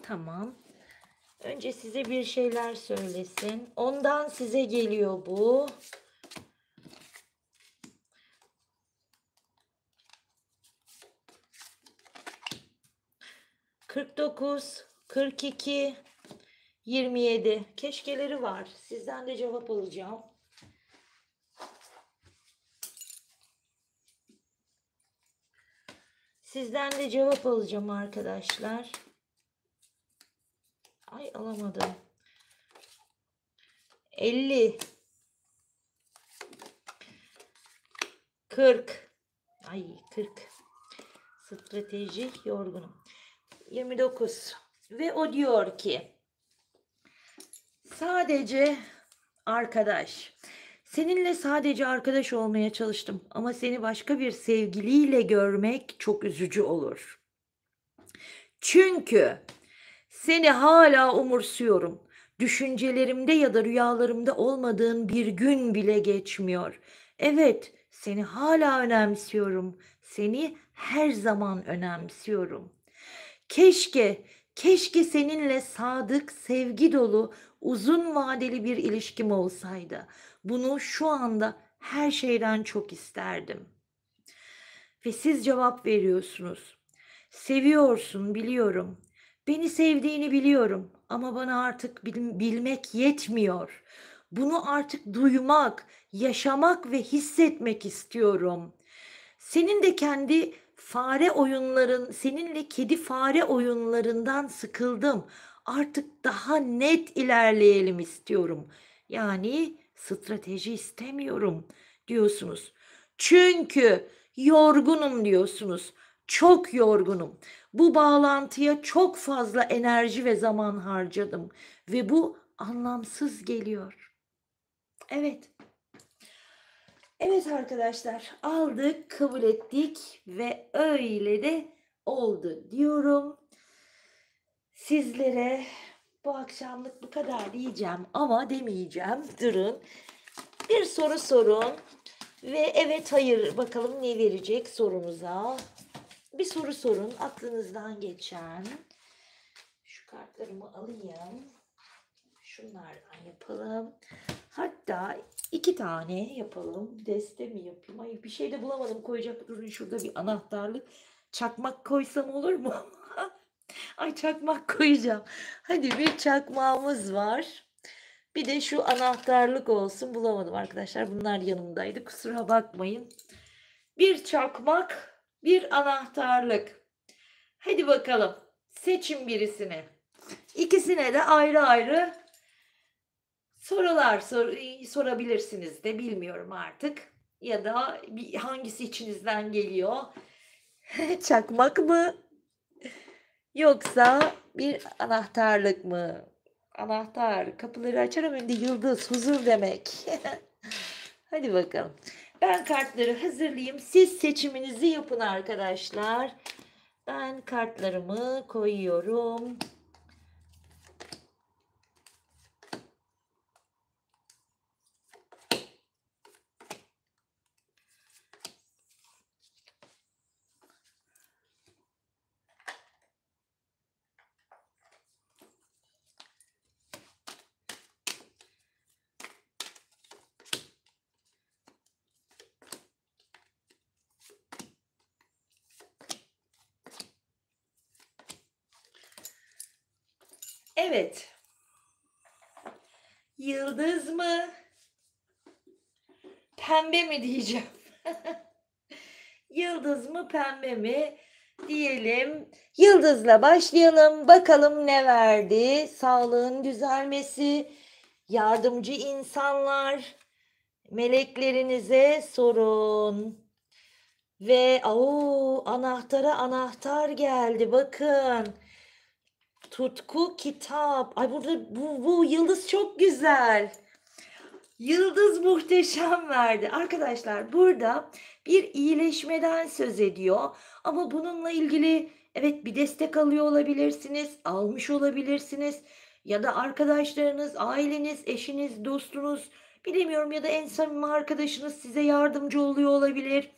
Tamam. Önce size bir şeyler söylesin. Ondan size geliyor bu. ...49, 42, 27. Keşkeleri var. Sizden de cevap alacağım. Sizden de cevap alacağım arkadaşlar. Ay, alamadım. 50, 40. Ay, 40. Strateji, yorgunum. 29. Ve o diyor ki, sadece arkadaş. Seninle sadece arkadaş olmaya çalıştım ama seni başka bir sevgiliyle görmek çok üzücü olur. Çünkü seni hala umursuyorum. Düşüncelerimde ya da rüyalarımda olmadığın bir gün bile geçmiyor. Evet, seni hala önemsiyorum. Seni her zaman önemsiyorum. Keşke seninle sadık, sevgi dolu, uzun vadeli bir ilişkim olsaydı. Bunu şu anda her şeyden çok isterdim. Ve siz cevap veriyorsunuz. Seviyorsun, biliyorum. Beni sevdiğini biliyorum ama bana artık bilmek yetmiyor. Bunu artık duymak, yaşamak ve hissetmek istiyorum. Senin de kendi seninle kedi fare oyunlarından sıkıldım. Artık daha net ilerleyelim istiyorum. Yani strateji istemiyorum diyorsunuz. Çünkü yorgunum diyorsunuz. Çok yorgunum. Bu bağlantıya çok fazla enerji ve zaman harcadım ve bu anlamsız geliyor. Evet. Evet arkadaşlar, aldık, kabul ettik ve öyle de oldu diyorum. Sizlere bu akşamlık bu kadar diyeceğim ama demeyeceğim. Durun. Bir soru sorun ve evet hayır bakalım ne verecek sorunuza. Bir soru sorun aklınızdan geçen. Şu kartlarımı alayım. Şunlardan yapalım. Hatta 2 tane yapalım. Deste mi yapayım? Ay, bir şey de bulamadım koyacak. Durun, şurada bir anahtarlık. Çakmak koysam olur mu? Ay, çakmak koyacağım. Hadi, bir çakmağımız var. Bir de şu anahtarlık olsun. Bulamadım arkadaşlar. Bunlar yanımdaydı. Kusura bakmayın. Bir çakmak, bir anahtarlık. Hadi bakalım. Seçin birisini. İkisine de ayrı ayrı sorular sorabilirsiniz de, bilmiyorum artık. Ya da hangisi içinizden geliyor? Çakmak mı? Yoksa bir anahtarlık mı? Anahtar kapıları açar, önünde yıldız, huzur demek. Hadi bakalım. Ben kartları hazırlayayım. Siz seçiminizi yapın arkadaşlar. Ben kartlarımı koyuyorum. Evet. Yıldız mı? Pembe mi diyeceğim? Yıldız mı pembe mi diyelim. Yıldızla başlayalım. Bakalım ne verdi? Sağlığın düzelmesi, yardımcı insanlar, meleklerinize sorun. Ve anahtara anahtar geldi. Bakın. Tutku kitap. Ay burada bu yıldız çok güzel. Yıldız muhteşem verdi. Arkadaşlar burada bir iyileşmeden söz ediyor. Ama bununla ilgili evet bir destek alıyor olabilirsiniz, almış olabilirsiniz. Ya da arkadaşlarınız, aileniz, eşiniz, dostunuz bilemiyorum ya da en samimi arkadaşınız size yardımcı oluyor olabilir.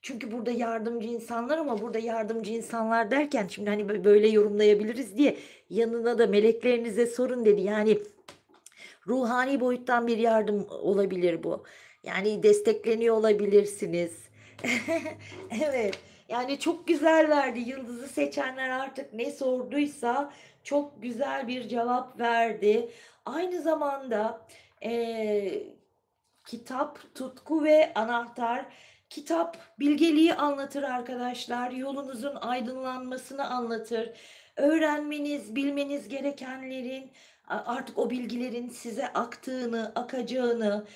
Çünkü burada yardımcı insanlar ama burada yardımcı insanlar derken şimdi hani böyle yorumlayabiliriz diye yanına da meleklerinize sorun dedi. Yani ruhani boyuttan bir yardım olabilir bu. Yani destekleniyor olabilirsiniz. Evet. Yani çok güzel verdi. Yıldızı seçenler artık ne sorduysa çok güzel bir cevap verdi. Aynı zamanda kitap, tutku ve anahtar. Kitap bilgeliği anlatır arkadaşlar. Yolunuzun aydınlanmasını anlatır. Öğrenmeniz, bilmeniz gerekenlerin artık o bilgilerin size aktığını, akacağını,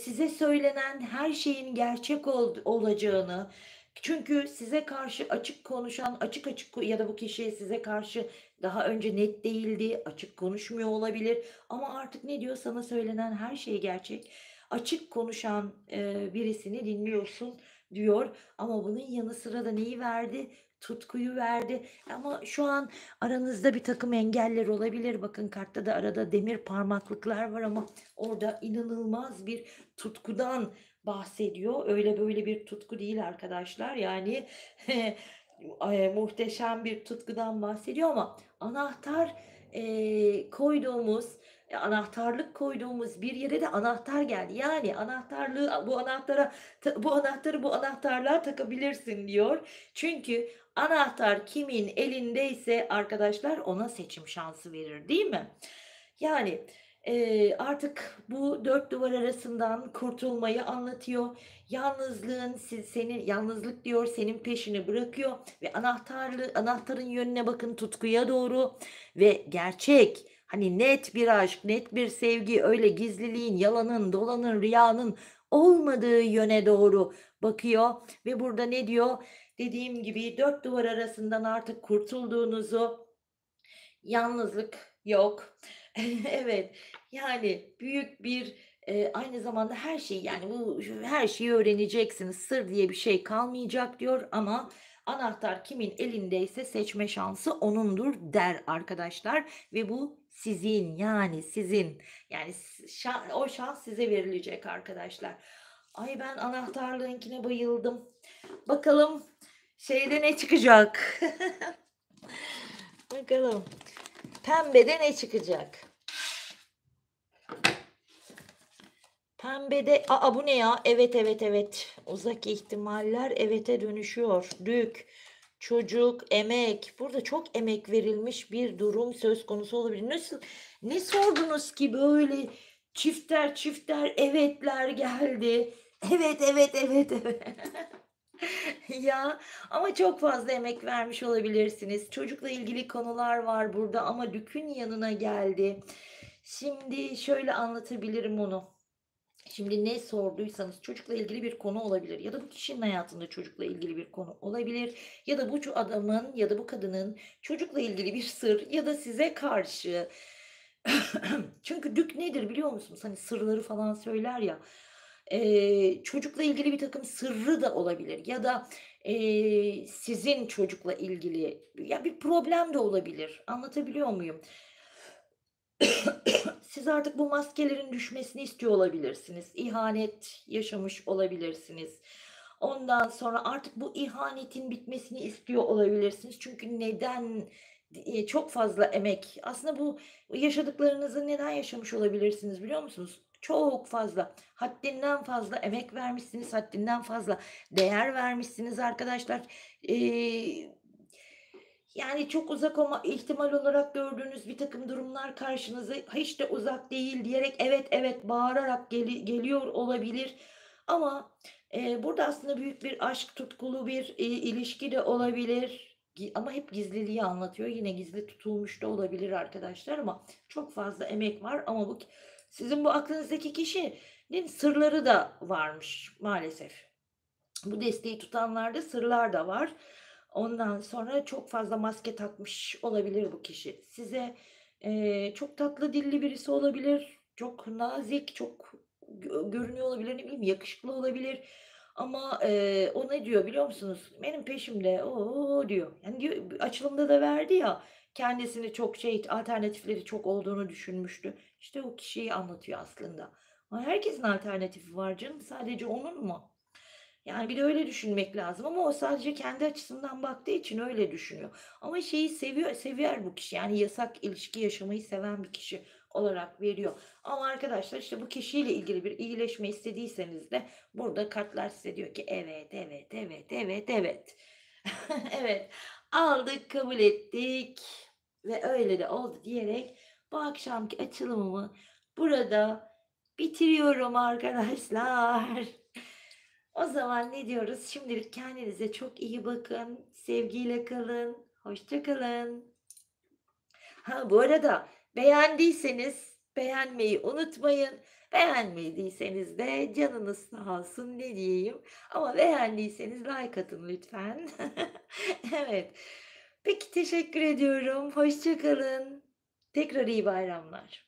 size söylenen her şeyin gerçek olacağını. Çünkü size karşı açık konuşan, açık açık ya da bu kişi size karşı daha önce net değildi, açık konuşmuyor olabilir. Ama artık ne diyor? Sana söylenen her şey gerçek. Açık konuşan birisini dinliyorsun diyor. Ama bunun yanı sıra da neyi verdi? Tutkuyu verdi. Ama şu an aranızda bir takım engeller olabilir. Bakın kartta da arada demir parmaklıklar var ama orada inanılmaz bir tutkudan bahsediyor. Öyle böyle bir tutku değil arkadaşlar. Yani muhteşem bir tutkudan bahsediyor ama anahtar koyduğumuz anahtarlık koyduğumuz bir yere de anahtar geldi. Yani anahtarlığı bu anahtarlığa takabilirsin diyor. Çünkü anahtar kimin elindeyse arkadaşlar ona seçim şansı verir, değil mi? Yani artık bu dört duvar arasından kurtulmayı anlatıyor. Yalnızlık diyor senin peşini bırakıyor ve anahtarın yönüne bakın tutkuya doğru ve gerçek hani net bir aşk, net bir sevgi öyle gizliliğin, yalanın, dolanın, riyanın olmadığı yöne doğru bakıyor ve burada ne diyor? Dediğim gibi dört duvar arasından artık kurtulduğunuzu, yalnızlık yok. Evet, yani büyük bir, aynı zamanda her şeyi, yani her şeyi öğreneceksiniz. Sır diye bir şey kalmayacak diyor ama anahtar kimin elindeyse seçme şansı onundur der arkadaşlar ve bu sizin, yani sizin. Yani o şans size verilecek arkadaşlar. Ay ben anahtarlığınkine bayıldım. Bakalım şeyde ne çıkacak? Bakalım. Pembede ne çıkacak? Pembede bu ne ya? Evet evet evet. Uzak ihtimaller evete dönüşüyor. Dük, çocuk, emek. Burada çok emek verilmiş bir durum söz konusu olabilir. Ne sordunuz ki böyle çifter çifter evetler geldi. Evet evet evet evet. Ya ama çok fazla emek vermiş olabilirsiniz. Çocukla ilgili konular var burada ama Dük'ün yanına geldi. Şimdi şöyle anlatabilirim onu. Şimdi ne sorduysanız çocukla ilgili bir konu olabilir ya da bu kişinin hayatında çocukla ilgili bir konu olabilir ya da bu adamın ya da bu kadının çocukla ilgili bir sır ya da size karşı. Çünkü Dük nedir biliyor musunuz? Hani sırları falan söyler ya. Çocukla ilgili bir takım sırrı da olabilir ya da sizin çocukla ilgili ya bir problem de olabilir. Anlatabiliyor muyum? Siz artık bu maskelerin düşmesini istiyor olabilirsiniz. İhanet yaşamış olabilirsiniz. Ondan sonra artık bu ihanetin bitmesini istiyor olabilirsiniz. Çünkü neden çok fazla emek. Aslında bu yaşadıklarınızı neden yaşamış olabilirsiniz biliyor musunuz? Çok fazla, haddinden fazla emek vermişsiniz, haddinden fazla değer vermişsiniz arkadaşlar. Eee Yani, çok uzak olma ihtimal olarak gördüğünüz birtakım durumlar karşınıza hiç de uzak değil diyerek evet, evet bağırarak geliyor olabilir ama, burada aslında büyük bir aşk, tutkulu bir, ilişki de olabilir. Ama hep gizliliği anlatıyor. Yine gizli tutulmuş da olabilir arkadaşlar ama çok fazla emek var ama sizin bu aklınızdaki kişinin sırları da varmış maalesef. Bu desteği tutanlarda sırlar da var. Ondan sonra çok fazla maske takmış olabilir bu kişi. Size, çok tatlı dilli birisi olabilir, çok nazik, çok görünüyor olabilir, ne bileyim, yakışıklı olabilir ama, o ne diyor biliyor musunuz? "Benim peşimde, o" diyor. Yani, diyor açılımda da verdi ya, kendisini çok şey, alternatifleri çok olduğunu düşünmüştü. İşte o kişiyi anlatıyor aslında. Ama herkesin alternatifi var canım, sadece onun mu? Yani bir de öyle düşünmek lazım ama o sadece kendi açısından baktığı için öyle düşünüyor. Ama şeyi seviyor bu kişi, yani yasak ilişki yaşamayı seven bir kişi olarak veriyor. Ama arkadaşlar işte bu kişiyle ilgili bir iyileşme istediyseniz de burada kartlar size diyor ki evet, evet, evet, evet, evet. Evet, aldık, kabul ettik ve öyle de oldu diyerek bu akşamki açılımımı burada bitiriyorum arkadaşlar. O zaman ne diyoruz? Şimdilik kendinize çok iyi bakın. Sevgiyle kalın. Hoşça kalın. Ha, bu arada beğendiyseniz beğenmeyi unutmayın. Beğenmediyseniz de canınız sağ olsun ne diyeyim. Ama beğendiyseniz like atın lütfen. Evet. Peki teşekkür ediyorum. Hoşça kalın. Tekrar iyi bayramlar.